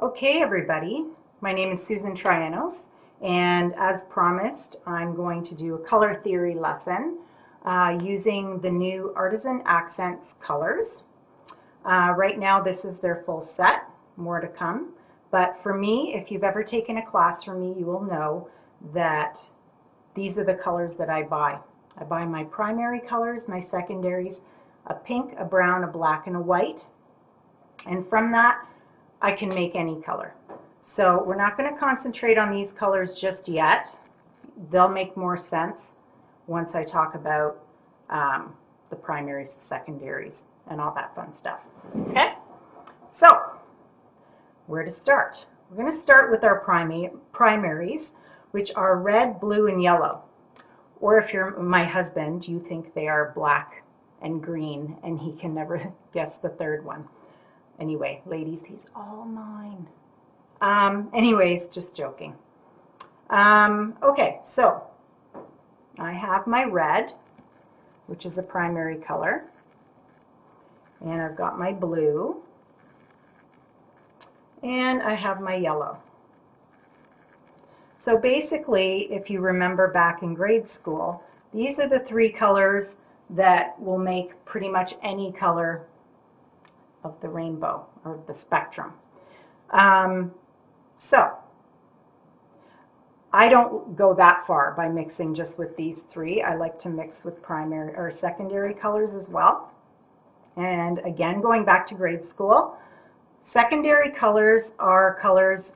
Okay, everybody, my name is Susan Trianos, and as promised, I'm going to do a color theory lesson using the new Artisan Accents colors. Right now, this is their full set, more to come. But for me, if you've ever taken a class from me, you will know that these are the colors that I buy. I buy my primary colors, my secondaries, a pink, a brown, a black, and a white. And from that, I can make any color. So we're not going to concentrate on these colors just yet. They'll make more sense once I talk about the primaries, the secondaries, and all that fun stuff. Okay? So, where to start? We're going to start with our primaries, which are red, blue, and yellow. Or if you're my husband, you think they are black and green, and he can never guess the third one. Anyway, ladies, he's all mine. Anyways, just joking. Okay, so I have my red, which is a primary color, and I've got my blue, and I have my yellow. So basically, if you remember back in grade school, these are the three colors that will make pretty much any color of the rainbow or the spectrum. So I don't go that far by mixing just with these three. I like to mix with primary or secondary colors as well. And again, going back to grade school, secondary colors are colors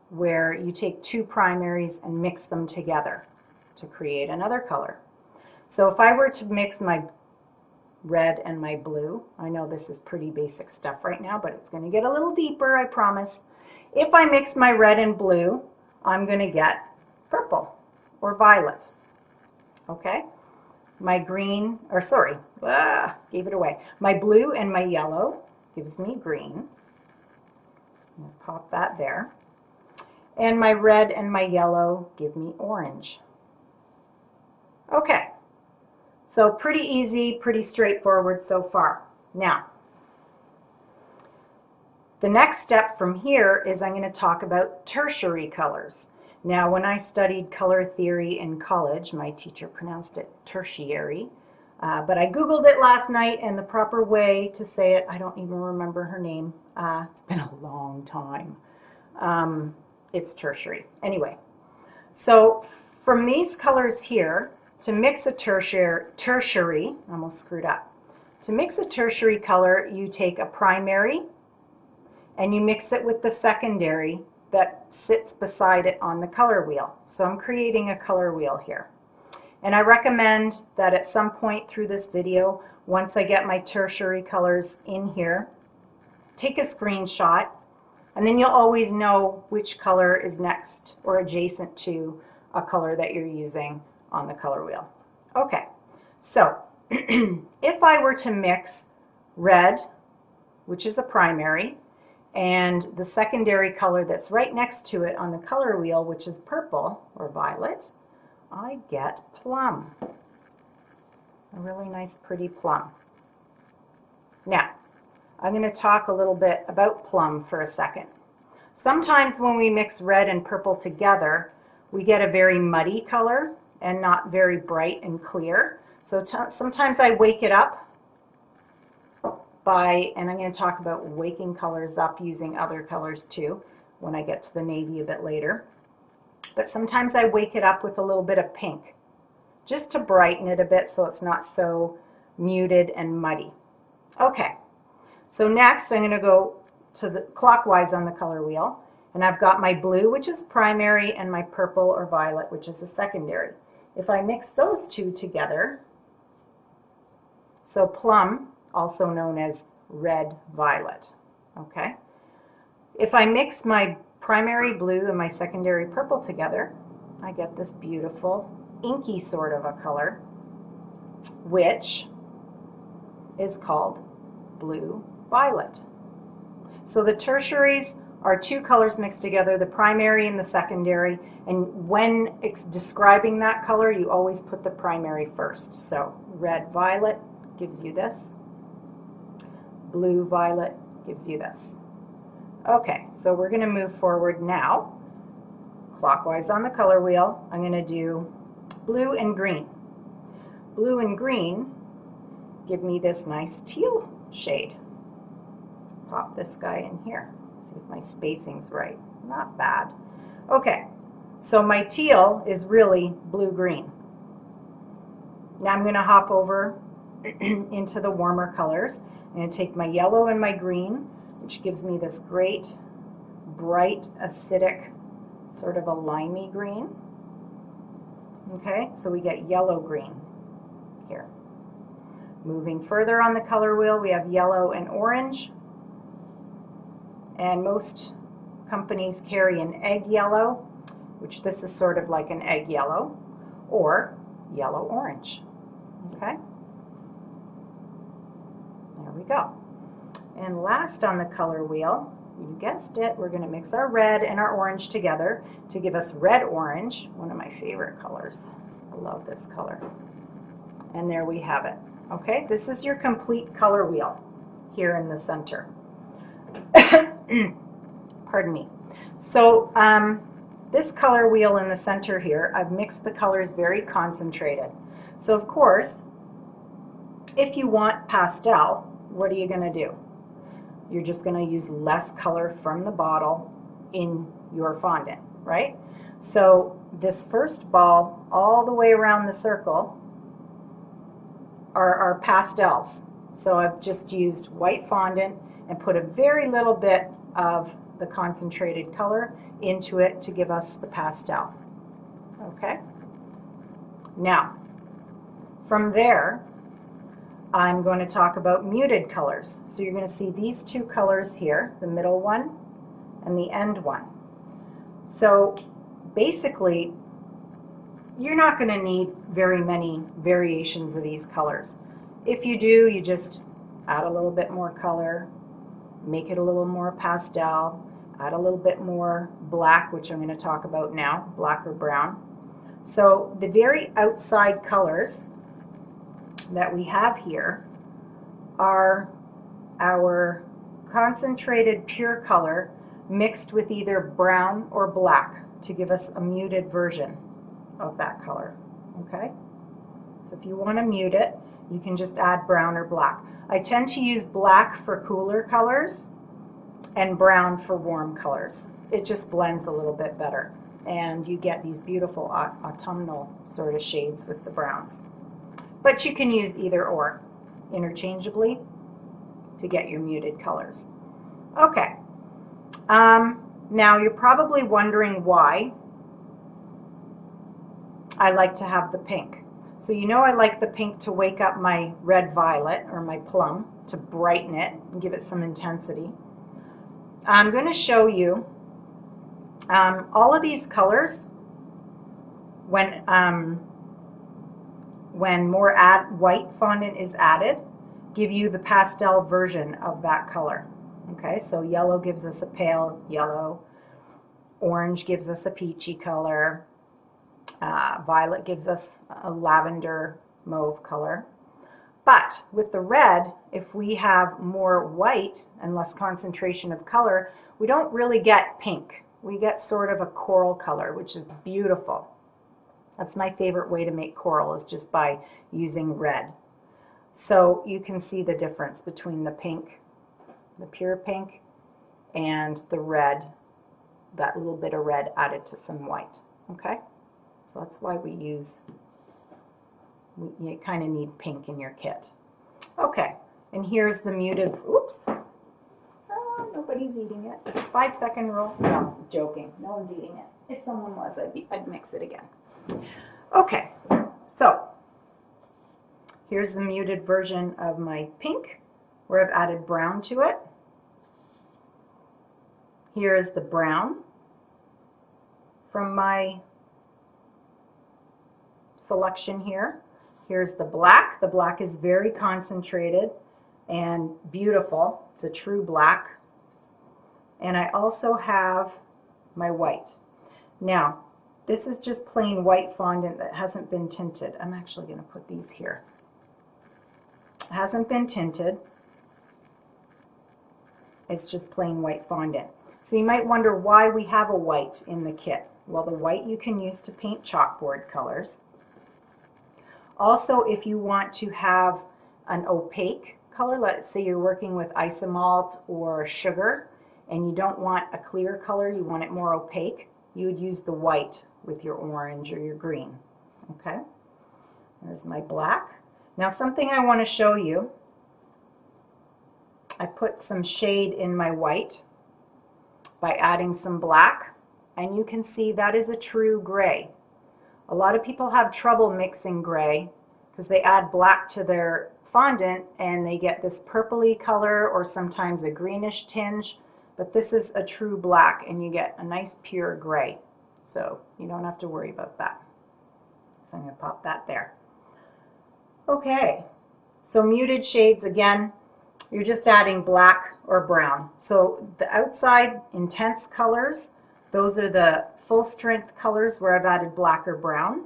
where you take two primaries and mix them together to create another color. So if I were to mix my red and my blue. I know this is pretty basic stuff right now, but it's going to get a little deeper, I promise. If I mix my red and blue, I'm going to get purple or violet. Okay? My green, or sorry, gave it away. My blue and my yellow gives me green. I'll pop that there. And my red and my yellow give me orange. Okay. So pretty easy, pretty straightforward so far. Now, the next step from here is I'm going to talk about tertiary colors. Now, when I studied color theory in college, my teacher pronounced it tertiary, but I Googled it last night, and the proper way to say it, I don't even remember her name. It's been a long time. It's tertiary. Anyway, so from these colors here, to mix a tertiary, I almost screwed up. To mix a tertiary color, you take a primary and you mix it with the secondary that sits beside it on the color wheel. So I'm creating a color wheel here. And I recommend that at some point through this video, once I get my tertiary colors in here, take a screenshot, and then you'll always know which color is next or adjacent to a color that you're using on the color wheel. Okay, so if I were to mix red, which is a primary, and the secondary color that's right next to it on the color wheel, which is purple or violet, I get plum. A really nice, pretty plum. Now, I'm going to talk a little bit about plum for a second. Sometimes when we mix red and purple together, we get a very muddy color and not very bright and clear. So sometimes I wake it up by, and I'm going to talk about waking colors up using other colors too when I get to the navy a bit later. But sometimes I wake it up with a little bit of pink, just to brighten it a bit so it's not so muted and muddy. Okay, so next I'm going to go to the clockwise on the color wheel, and I've got my blue, which is primary, and my purple or violet, which is the secondary. If I mix those two together, so plum, also known as red violet, okay? If I mix my primary blue and my secondary purple together, I get this beautiful inky sort of a color, which is called blue violet. So the tertiaries are two colors mixed together, the primary and the secondary, and when it's describing that color, you always put the primary first. So red violet gives you this, blue violet gives you this. Okay, so we're going to move forward now. Clockwise on the color wheel, I'm going to do blue and green. Blue and green give me this nice teal shade. Pop this guy in here. See if my spacing's right. Not bad. Okay, so my teal is really blue-green. Now I'm going to hop over into the warmer colors. I'm going to take my yellow and my green, which gives me this great, bright, acidic, sort of a limey green. Okay, so we get yellow-green here. Moving further on the color wheel, we have yellow and orange. And most companies carry an egg yellow, which this is sort of like an egg yellow, or yellow-orange. Okay? There we go. And last on the color wheel, you guessed it, we're going to mix our red and our orange together to give us red-orange, one of my favorite colors. I love this color. And there we have it. Okay, this is your complete color wheel here in the center. Pardon me. So this color wheel in the center here, I've mixed the colors very concentrated. So of course, if you want pastel, what are you going to do? You're just going to use less color from the bottle in your fondant, right? So this first ball, all the way around the circle, are pastels. So I've just used white fondant and put a very little bit of the concentrated color into it to give us the pastel. Okay? Now, from there, I'm going to talk about muted colors. So you're going to see these two colors here, the middle one and the end one. So basically, you're not going to need very many variations of these colors. If you do, you just add a little bit more color, make it a little more pastel, add a little bit more black, which I'm going to talk about now, black or brown. So the very outside colors that we have here are our concentrated pure color mixed with either brown or black to give us a muted version of that color. Okay? So if you want to mute it, you can just add brown or black. I tend to use black for cooler colors and brown for warm colors. It just blends a little bit better, and you get these beautiful autumnal sort of shades with the browns. But you can use either or interchangeably to get your muted colors. Okay, now you're probably wondering why I like to have the pink. So you know I like the pink to wake up my red violet or my plum, to brighten it and give it some intensity. I'm going to show you all of these colors when more white fondant is added, give you the pastel version of that color. Okay, so yellow gives us a pale yellow, orange gives us a peachy color, violet gives us a lavender mauve color. But with the red, if we have more white and less concentration of color, we don't really get pink. We get sort of a coral color, which is beautiful. That's my favorite way to make coral, is just by using red. So you can see the difference between the pink, the pure pink, and the red, that little bit of red added to some white. Okay? So that's why you kind of need pink in your kit. Okay, and here's the muted, oops, nobody's eating it. 5-second rule, no, joking, no one's eating it. If someone was, I'd mix it again. Okay, so here's the muted version of my pink, where I've added brown to it. Here is the brown from my selection here. Here's the black. The black is very concentrated and beautiful. It's a true black. And I also have my white. Now, this is just plain white fondant that hasn't been tinted. I'm actually going to put these here. It hasn't been tinted. It's just plain white fondant. So you might wonder why we have a white in the kit. Well, the white you can use to paint chalkboard colors. Also, if you want to have an opaque color, let's say you're working with isomalt or sugar and you don't want a clear color, you want it more opaque, you would use the white with your orange or your green. Okay, there's my black. Now something I want to show you, I put some shade in my white by adding some black, and you can see that is a true gray. A lot of people have trouble mixing gray because they add black to their fondant and they get this purpley color or sometimes a greenish tinge, but this is a true black and you get a nice pure gray. So you don't have to worry about that. So I'm going to pop that there. Okay, so muted shades, again, you're just adding black or brown. So the outside intense colors, those are the full strength colors where I've added black or brown.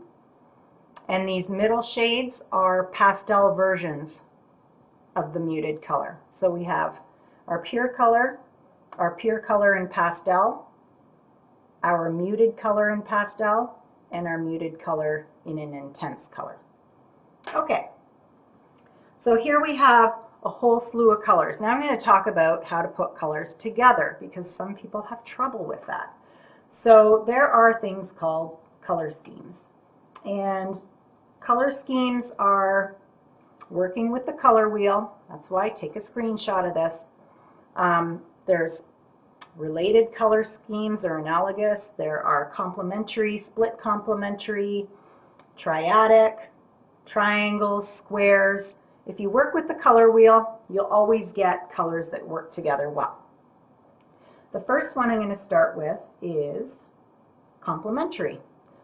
And these middle shades are pastel versions of the muted color. So we have our pure color in pastel, our muted color in pastel, and our muted color in an intense color. Okay, so here we have a whole slew of colors. Now I'm going to talk about how to put colors together because some people have trouble with that. So there are things called color schemes. And color schemes are working with the color wheel. That's why I take a screenshot of this. There's related color schemes or analogous. There are complementary, split complementary, triadic, triangles, squares. If you work with the color wheel, you'll always get colors that work together well. The first one I'm going to start with is complementary.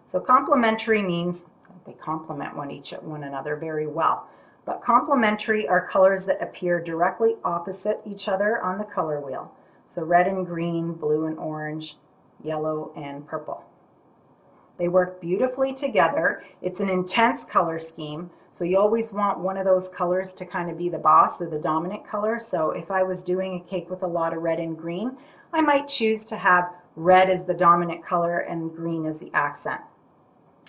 So complementary means they complement one another very well. But complementary are colors that appear directly opposite each other on the color wheel. So red and green, blue and orange, yellow and purple. They work beautifully together. It's an intense color scheme, so you always want one of those colors to kind of be the boss or the dominant color. So if I was doing a cake with a lot of red and green, I might choose to have red as the dominant color and green as the accent.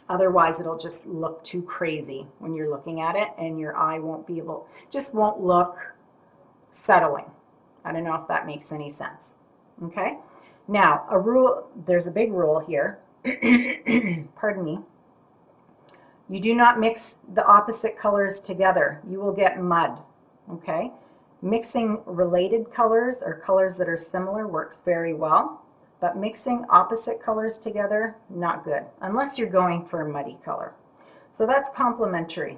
Otherwise, it'll just look too crazy when you're looking at it and your eye won't be able, just won't look settling. I don't know if that makes any sense. Okay? Now, a rule, there's a big rule here. Pardon me. You do not mix the opposite colors together. You will get mud. Okay? Mixing related colors or colors that are similar works very well. But mixing opposite colors together, not good, unless you're going for a muddy color. So that's complementary,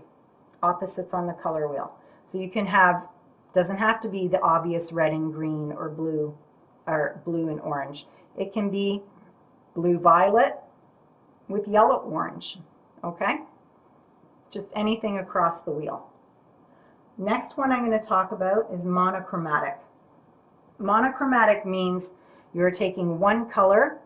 opposites on the color wheel. So you can have, doesn't have to be the obvious red and green or blue and orange. It can be blue violet with yellow orange, okay? Just anything across the wheel. Next one I'm going to talk about is monochromatic. Monochromatic means you're taking one color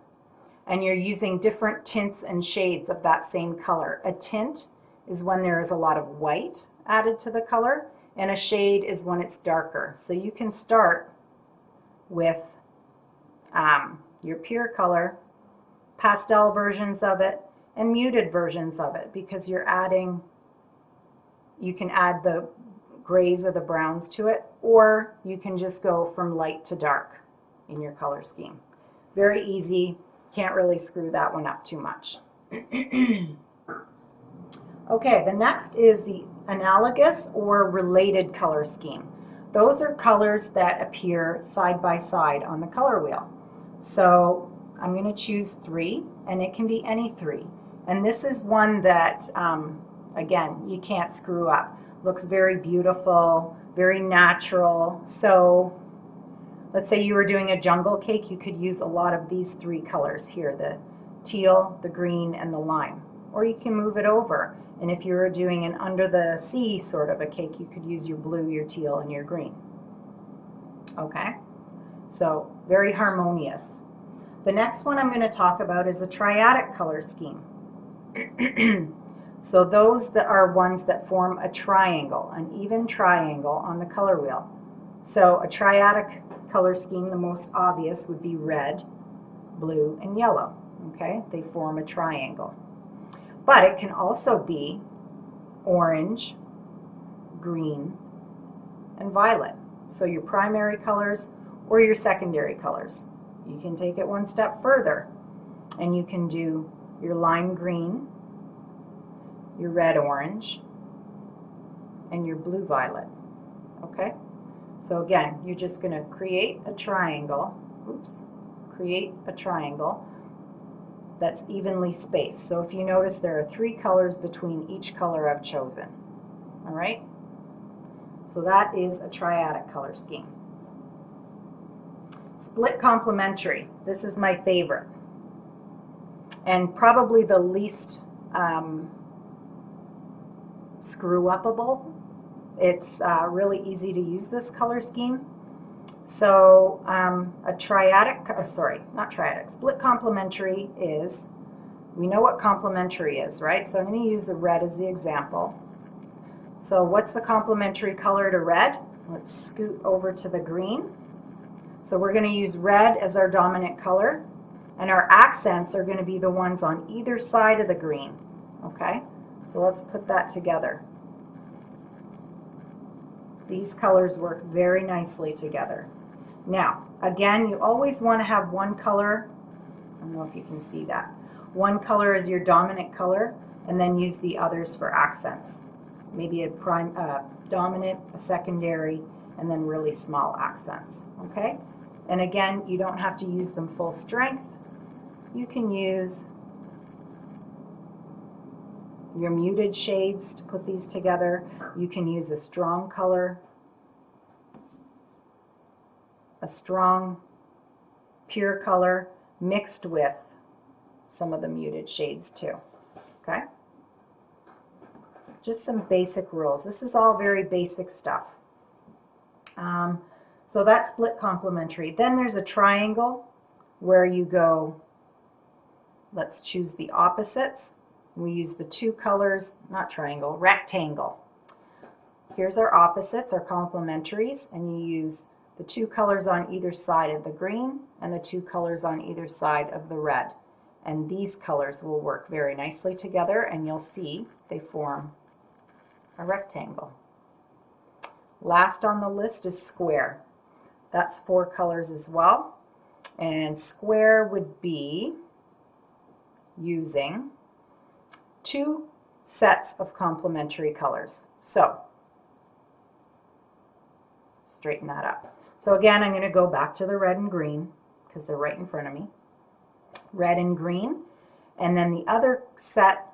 and you're using different tints and shades of that same color. A tint is when there is a lot of white added to the color, and a shade is when it's darker. So you can start with your pure color, pastel versions of it, and muted versions of it, because you're adding, you can add the grays or the browns to it, or you can just go from light to dark in your color scheme. Very easy, can't really screw that one up too much. Okay, the next is the analogous or related color scheme. Those are colors that appear side by side on the color wheel. So I'm going to choose 3, and it can be any 3. And this is one that, again, you can't screw up. Looks very beautiful, very natural. So let's say you were doing a jungle cake, you could use a lot of these 3 colors here, the teal, the green, and the lime. Or you can move it over. And if you were doing an under the sea sort of a cake, you could use your blue, your teal, and your green. Okay? So very harmonious. The next one I'm going to talk about is a triadic color scheme. So those that are ones that form a triangle, an even triangle on the color wheel. So a triadic color scheme, the most obvious would be red, blue, and yellow. Okay, they form a triangle. But it can also be orange, green, and violet. So your primary colors or your secondary colors. You can take it one step further and you can do your lime green, your red orange, and your blue violet. Okay? So again, you're just going to create a triangle. Oops. Create a triangle that's evenly spaced. So if you notice, there are 3 colors between each color I've chosen. All right? So that is a triadic color scheme. Split complementary. This is my favorite. And probably the least screw-upable. It's really easy to use this color scheme. So split complementary is, we know what complementary is, right? So I'm going to use the red as the example. So what's the complementary color to red? Let's scoot over to the green. So we're going to use red as our dominant color, and our accents are going to be the ones on either side of the green. Okay? So let's put that together. These colors work very nicely together. Now, again, you always want to have one color, I don't know if you can see that, one color is your dominant color, and then use the others for accents. Maybe a dominant, a secondary, and then really small accents. Okay? And again, you don't have to use them full strength. You can use your muted shades to put these together. You can use a strong color, a strong pure color mixed with some of the muted shades too. Okay? Just some basic rules. This is all very basic stuff. So that's split complementary. Then there's a triangle where you go, let's choose the opposites. We use the 2 colors, not triangle, rectangle. Here's our opposites, our complementaries, and you use the 2 colors on either side of the green and the 2 colors on either side of the red. And these colors will work very nicely together, and you'll see they form a rectangle. Last on the list is square. That's 4 colors as well. And square would be using 2 sets of complementary colors. So, straighten that up. So again, I'm going to go back to the red and green because they're right in front of me. Red and green. And then the other set,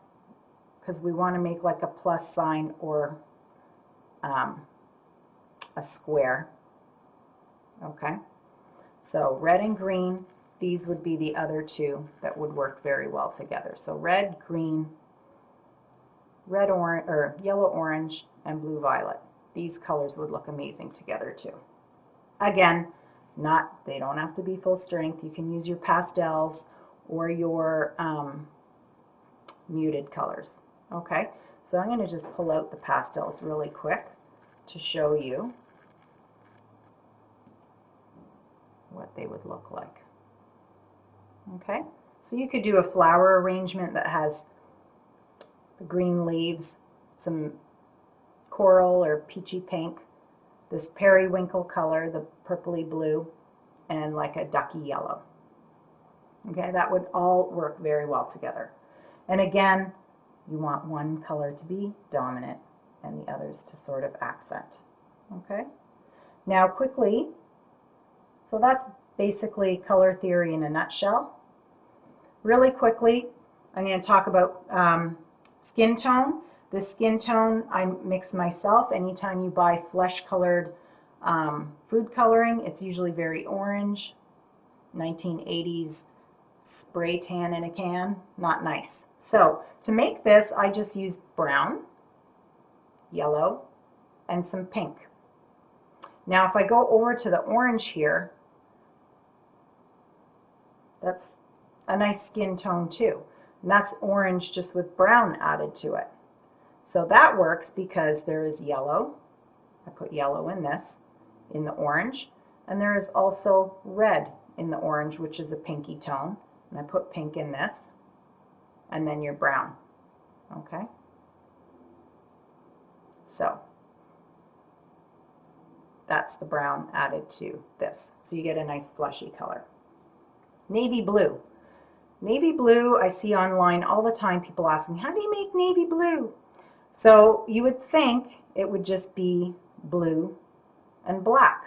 because we want to make like a plus sign or a square. Okay? So red and green, these would be the other 2 that would work very well together. So red, green, red, orange, or yellow, orange, and blue, violet. These colors would look amazing together too. Again, they don't have to be full strength. You can use your pastels or your muted colors. Okay, so I'm going to just pull out the pastels really quick to show you what they would look like. Okay, so you could do a flower arrangement that has the green leaves, some coral or peachy pink, this periwinkle color, the purpley blue, and like a ducky yellow. Okay, that would all work very well together. And again, you want one color to be dominant and the others to sort of accent. Okay, now quickly, so that's basically color theory in a nutshell. Really quickly, I'm going to talk about skin tone. The skin tone I mix myself. Anytime you buy flesh colored food coloring, it's usually very orange, 1980s spray tan in a can, not nice. So to make this, I just use brown, yellow, and some pink. Now if I go over to the orange here, that's a nice skin tone too. And that's orange just with brown added to it. So that works because there is yellow. I put yellow in this, in the orange. And there is also red in the orange, which is a pinky tone. And I put pink in this, and then your brown. Okay? So that's the brown added to this. So you get a nice fleshy color. Navy blue. Navy blue, I see online all the time people asking, how do you make navy blue? So you would think it would just be blue and black.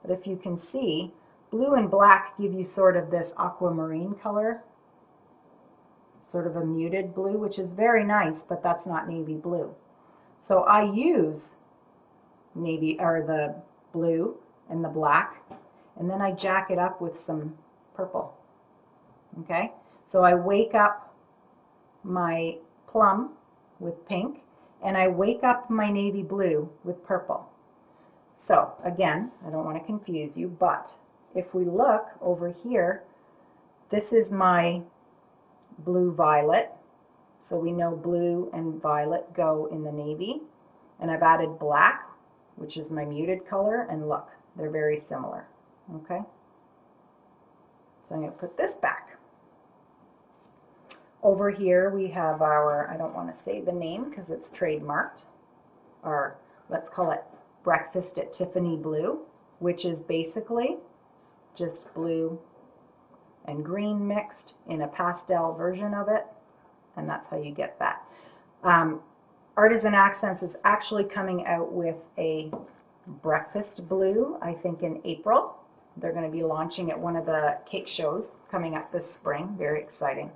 But if you can see, blue and black give you sort of this aquamarine color, sort of a muted blue, which is very nice, but that's not navy blue. So I use the blue and the black, and then I jack it up with some purple. Okay, so I wake up my plum with pink, and I wake up my navy blue with purple. So again, I don't want to confuse you, but if we look over here, this is my blue violet. So we know blue and violet go in the navy. And I've added black, which is my muted color, and look, they're very similar. Okay? So I'm going to put this back. Over here we have our, I don't want to say the name because it's trademarked, or let's call it Breakfast at Tiffany Blue, which is basically just blue and green mixed in a pastel version of it, and that's how you get that. Artisan Accents is actually coming out with a breakfast blue, I think in April. They're going to be launching at one of the cake shows coming up this spring. Very exciting.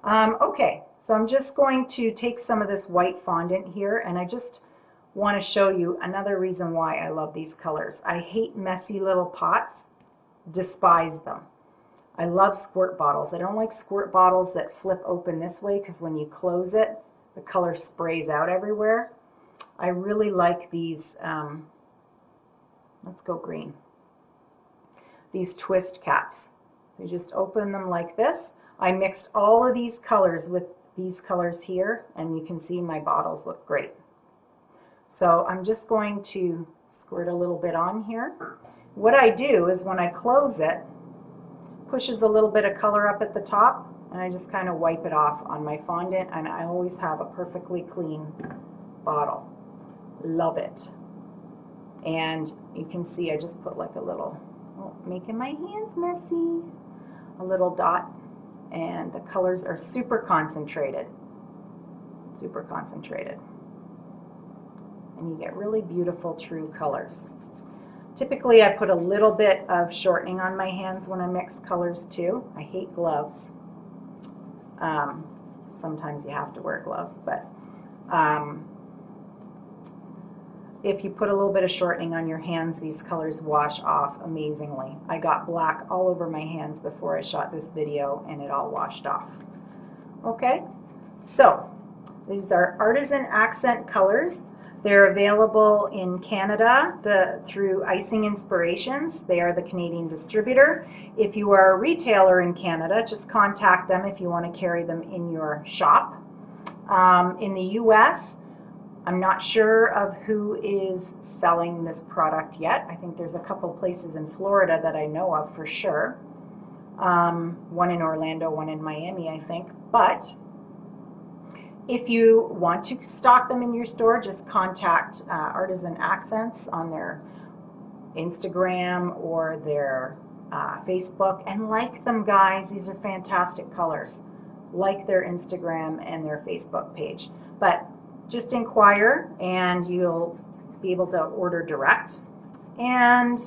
Okay, so I'm just going to take some of this white fondant here, and I just want to show you another reason why I love these colors. I hate messy little pots, despise them. I love squirt bottles. I don't like squirt bottles that flip open this way because when you close it, the color sprays out everywhere. I really like these, let's go green, these twist caps. You just open them like this. I mixed all of these colors with these colors here, and you can see my bottles look great. So I'm just going to squirt a little bit on here. What I do is when I close it, pushes a little bit of color up at the top, and I just kind of wipe it off on my fondant, and I always have a perfectly clean bottle. Love it. And you can see I just put like a little, oh, making my hands messy, a little dot, and the colors are super concentrated. Super concentrated. And you get really beautiful true colors. Typically I put a little bit of shortening on my hands when I mix colors too. I hate gloves. Sometimes you have to wear gloves, but if you put a little bit of shortening on your hands, these colors wash off amazingly. I got black all over my hands before I shot this video, and it all washed off. Okay, so these are Artisan Accent colors. They're available in Canada through Icing Inspirations. They are the Canadian distributor. If you are a retailer in Canada, just contact them if you want to carry them in your shop. In the US, I'm not sure of who is selling this product yet. I think there's a couple places in Florida that I know of for sure. One in Orlando, one in Miami, I think. But if you want to stock them in your store, just contact Artisan Accents on their Instagram or their Facebook, and like them, guys. These are fantastic colors. Like their Instagram and their Facebook page. But just inquire and you'll be able to order direct. And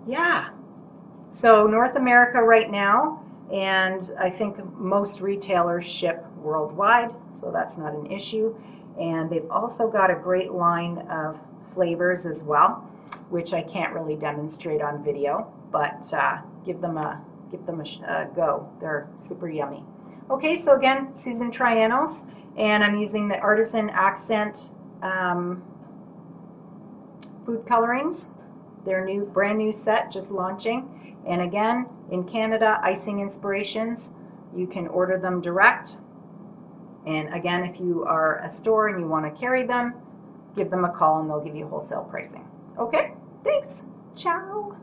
yeah, so North America right now, and I think most retailers ship worldwide, so that's not an issue. And they've also got a great line of flavors as well, which I can't really demonstrate on video, but give them a go. They're super yummy. Okay, so again, Susan Trianos, and I'm using the Artisan Accent food colorings. Their brand new set just launching. And again, in Canada, Icing Inspirations, you can order them direct. And again, if you are a store and you want to carry them, give them a call and they'll give you wholesale pricing. Okay, thanks. Ciao.